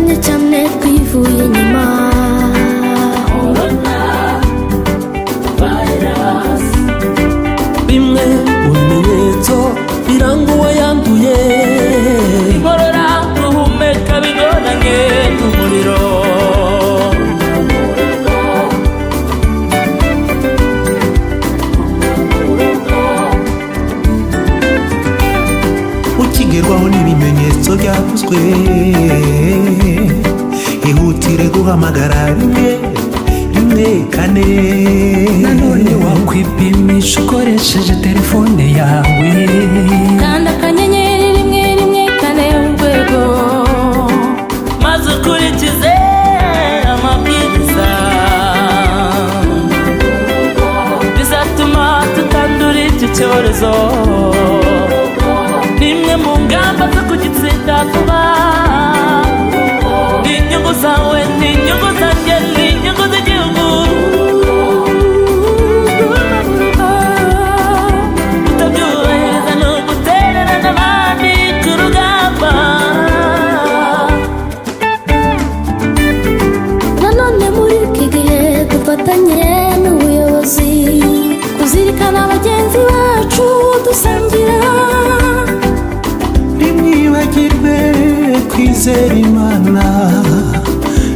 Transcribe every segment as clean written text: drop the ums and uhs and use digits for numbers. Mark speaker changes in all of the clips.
Speaker 1: twaragendanye cyane twivuye inyuma.
Speaker 2: Bimwe mu bimenyetso biranga uwayanduye: inkorora, guhumeka bigoranye n'umuriro.
Speaker 3: Ukigerwaho n'ibimenyetso byavuzwe, ihutire guhamagara 114.
Speaker 4: Nanone wakwipimisha ukoresheje telefone yawe,
Speaker 1: Kanda akanyenyeri 114 urwego,
Speaker 2: maze ukurikize amabwiriza, bizatuma tutandura iki cyorezo. Nimwe mu ngamba zo kugitsinda vuba. Ni inyungu zawe, ni inyungu zanjye, ni inyungu z'igihugu. Utabyubahiriza ni ugutererana abandi ku rugamba.
Speaker 1: nanone muri iki gihe dufatanye n'ubuyobozi kuzirikana bagenzi bacu dusangira.
Speaker 3: Ntimwibagirwe kwizera Imana,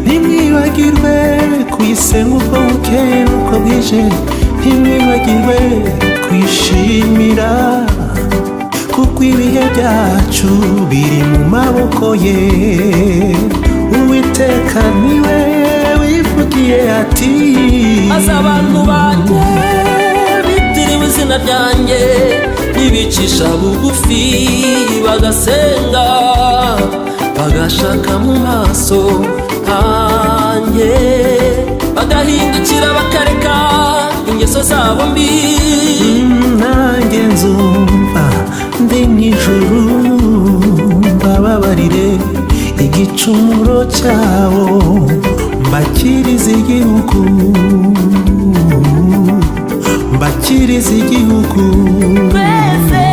Speaker 3: ntimwibagirwe kuyisenga uko bukeye n'uko bwije, ntimwibagirwe kwishimira, kuko ibihe byacu biri mu maboko ye. Uwiteka niwe wivugiye ati:
Speaker 2: maze abantu banjye bitiriwe izina ryanjye nibicisha bugufi bagasenga, bagashaka mu maso hanjye, bagahindukira bakareka ingeso zabo mbi,
Speaker 3: nanjye nzumva ndi mw'ijuru, mbababarire igicumuro cyabo, mbakirize igihugu, mbakirize igihugu.
Speaker 2: twese